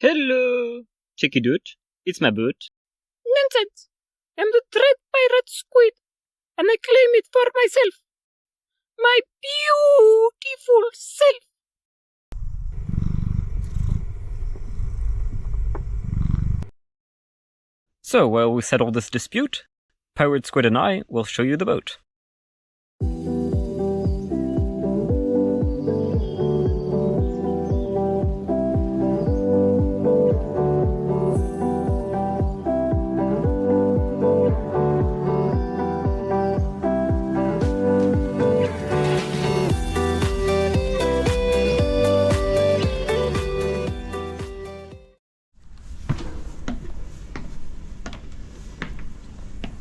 Hello, cheeky dude. It's my boat. Nonsense! I'm the dread pirate squid, and I claim it for myself. My beautiful self. So, while we settle this dispute, Pirate Squid and I will show you the boat.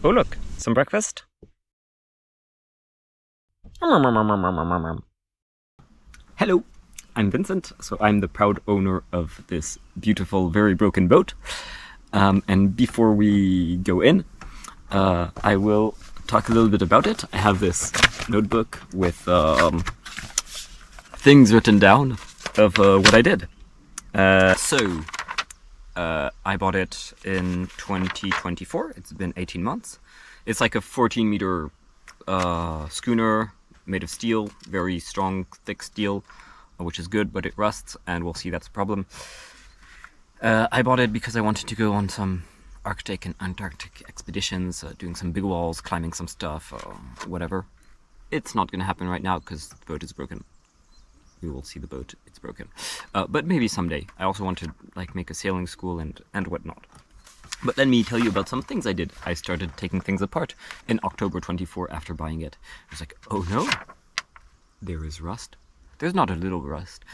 Oh look, some breakfast? Hello, I'm Vincent, so I'm the proud owner of this beautiful, very broken boat. And before we go in, I will talk a little bit about it. I have this notebook with things written down of what I did. I bought it in 2024. It's been 18 months. It's like a 14-meter schooner made of steel, very strong, thick steel, which is good, but it rusts, and we'll see that's a problem. I bought it because I wanted to go on some Arctic and Antarctic expeditions, doing some big walls, climbing some stuff, whatever. It's not going to happen right now because the boat is broken. You will see the boat, it's broken. But maybe someday. I also want to make a sailing school and whatnot. But let me tell you about some things I did. I started taking things apart in October 24 after buying it. I was like, oh no, there is rust. There's not a little rust.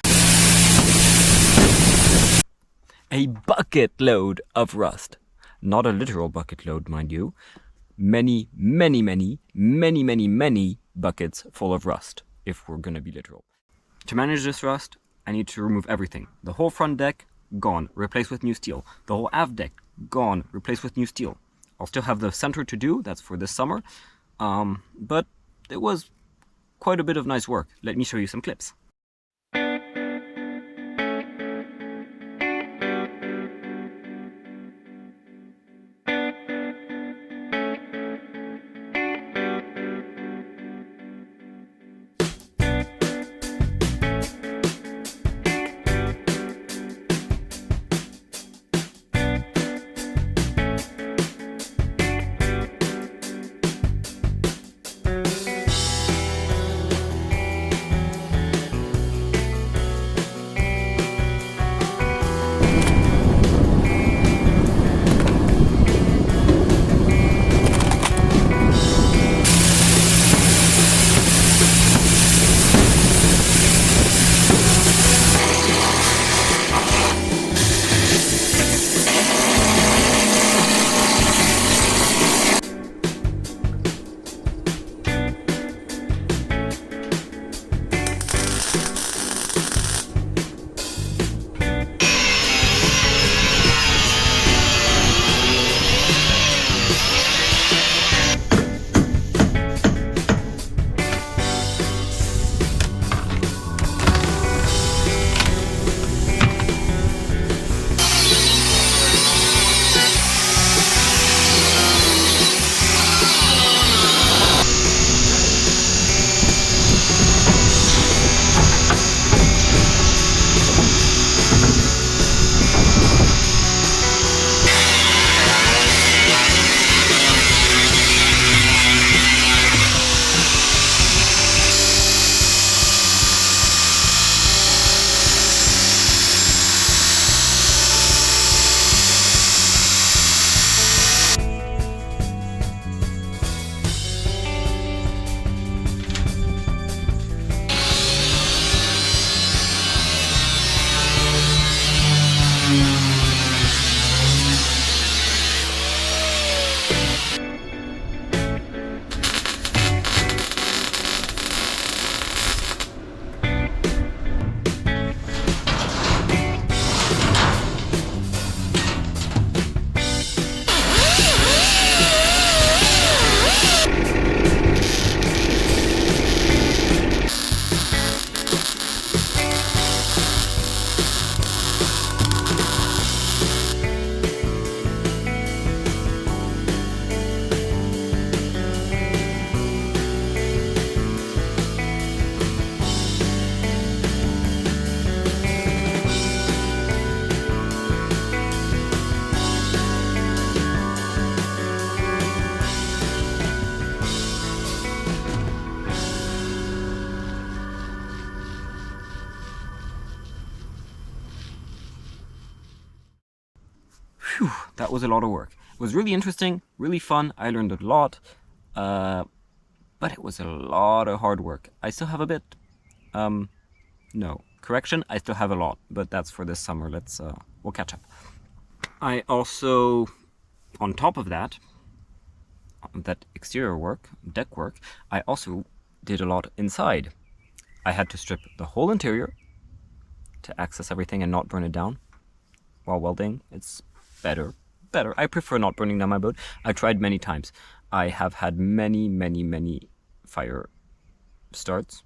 A bucket load of rust. Not a literal bucket load, mind you. Many, many, many, many, many, many buckets full of rust, if we're gonna be literal. To manage this rust, I need to remove everything. The whole front deck, gone, replaced with new steel. The whole aft deck, gone, replaced with new steel. I'll still have the center to do, that's for this summer. But it was quite a bit of nice work. Let me show you some clips. Phew, that was a lot of work. It was really interesting, really fun. I learned a lot, but it was a lot of hard work. I still have a bit. No, correction. I still have a lot, but that's for this summer. We'll catch up. I also, on top of that exterior work, deck work, I also did a lot inside. I had to strip the whole interior to access everything and not burn it down while welding. It's better. I prefer not burning down my boat. I've tried many times. I have had many fire starts.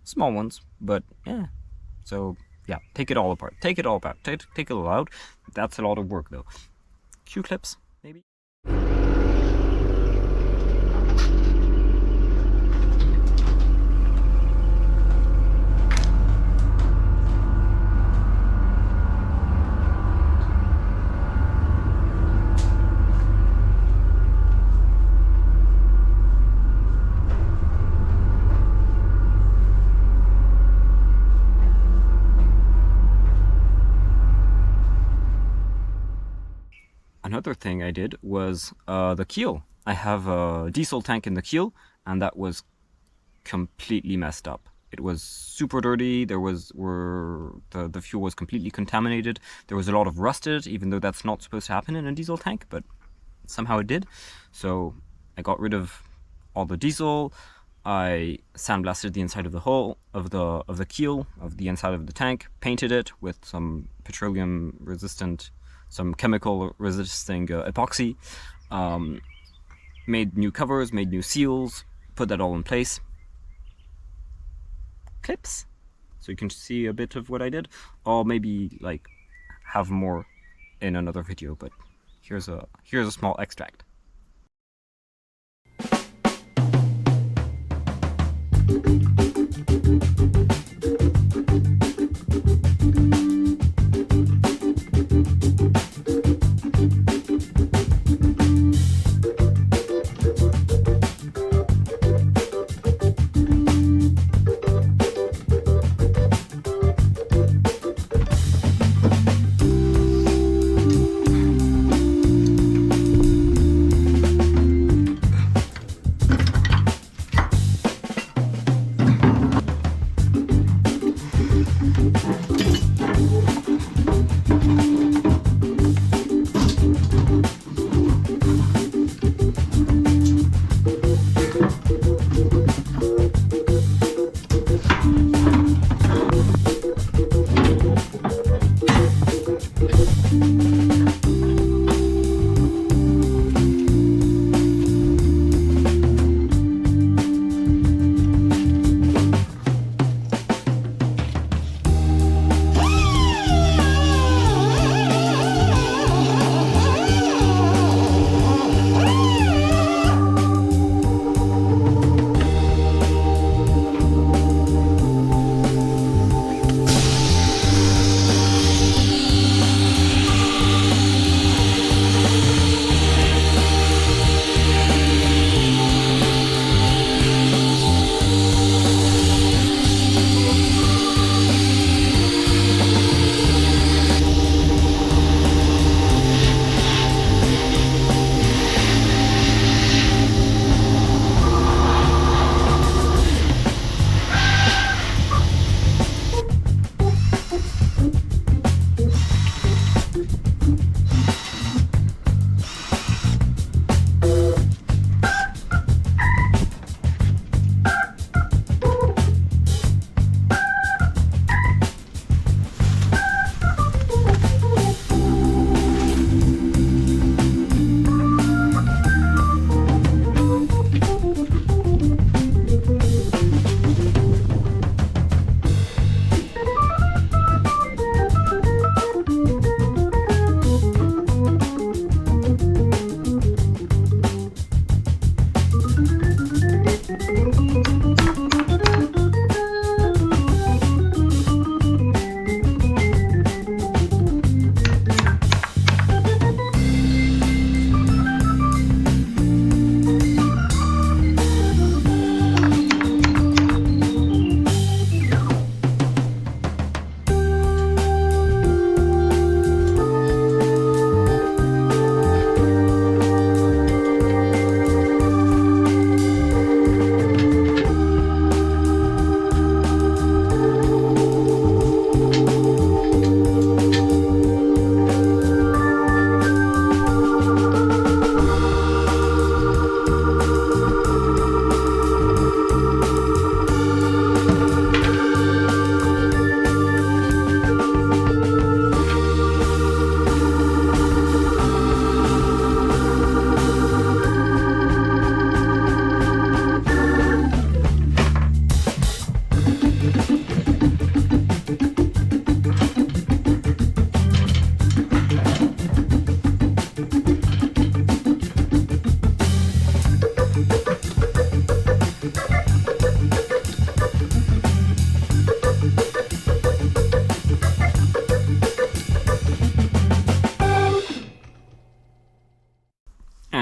Small ones, but yeah. So yeah, take it all apart. Take it all apart. Take it all out. That's a lot of work though. Q-clips, maybe? Another thing I did was the keel. I have a diesel tank in the keel, and that was completely messed up. It was super dirty. The fuel was completely contaminated. There was a lot of rust in it, even though that's not supposed to happen in a diesel tank, but somehow it did. So I got rid of all the diesel. I sandblasted the inside of the hull of the keel of the inside of the tank, painted it with some petroleum resistant, some chemical resisting epoxy, made new covers, made new seals, put that all in place. Clips, so you can see a bit of what I did. I'll maybe like have more in another video, but here's a small extract.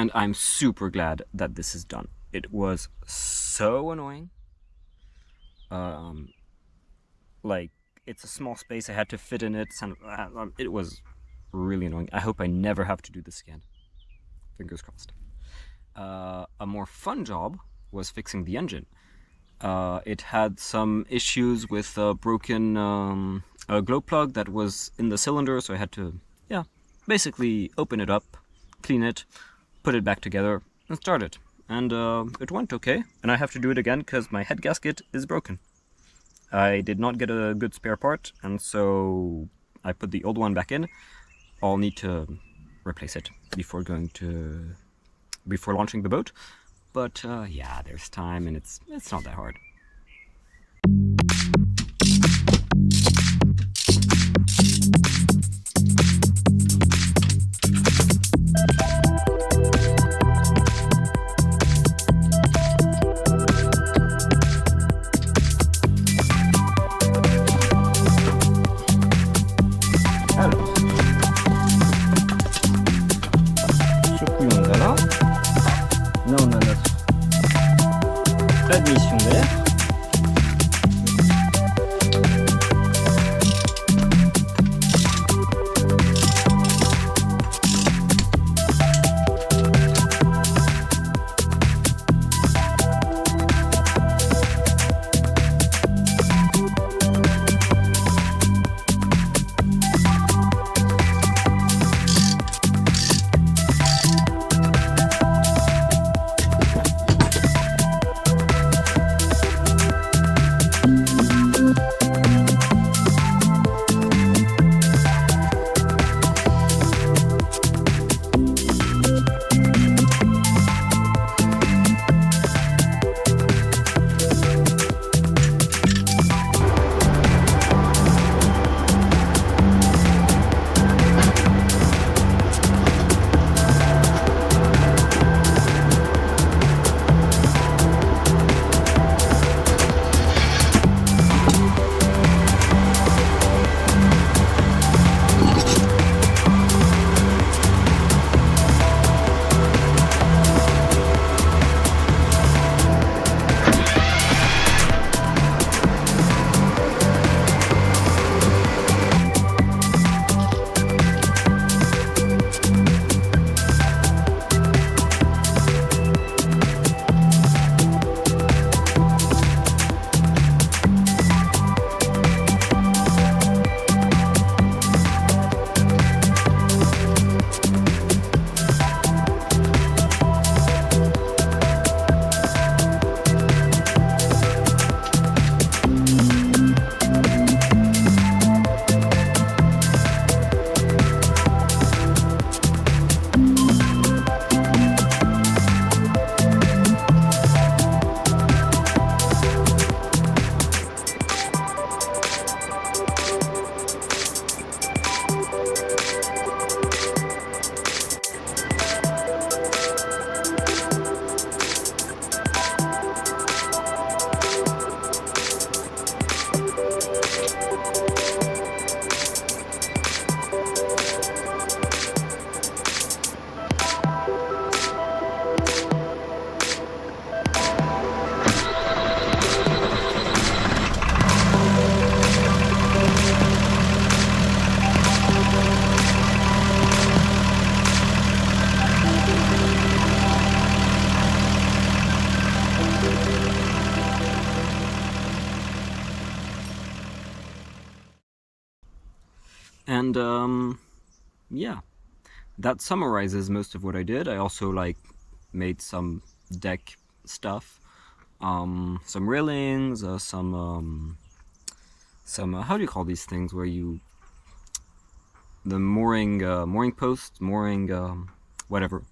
And I'm super glad that this is done. It was so annoying. Like, it's a small space, I had to fit in it. It was really annoying. I hope I never have to do this again. Fingers crossed. A more fun job was fixing the engine. It had some issues with a broken glow plug that was in the cylinder, so I had to, basically open it up, clean it, put it back together, and start it. And it went okay, and I have to do it again because my head gasket is broken. I did not get a good spare part, and so I put the old one back in. I'll need to replace it before launching the boat. But yeah, there's time, and it's not that hard. Là, on a notre admission d'air. And yeah, that summarizes most of what I did. I also made some deck stuff, some railings, some how do you call these things where you the mooring posts, whatever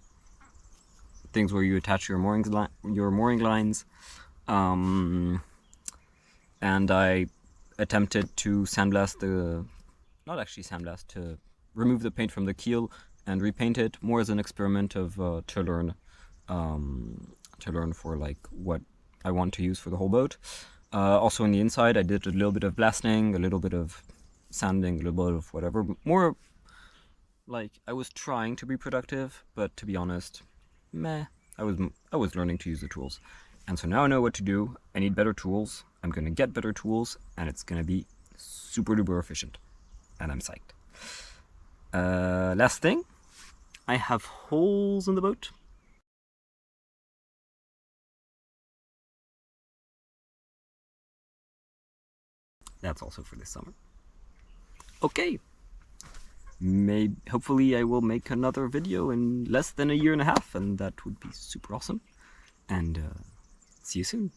things where you attach your mooring lines, and I attempted to to remove the paint from the keel and repaint it more as an experiment of to learn for what I want to use for the whole boat. Also on the inside, I did a little bit of blasting, a little bit of sanding, a little bit of whatever. More I was trying to be productive, but to be honest, meh. I was learning to use the tools. And so now I know what to do. I need better tools. I'm gonna get better tools, and it's gonna be super duper efficient. And I'm psyched. Last thing, I have holes in the boat. That's also for this summer. Okay. Hopefully I will make another video in less than a year and a half, and that would be super awesome. And see you soon.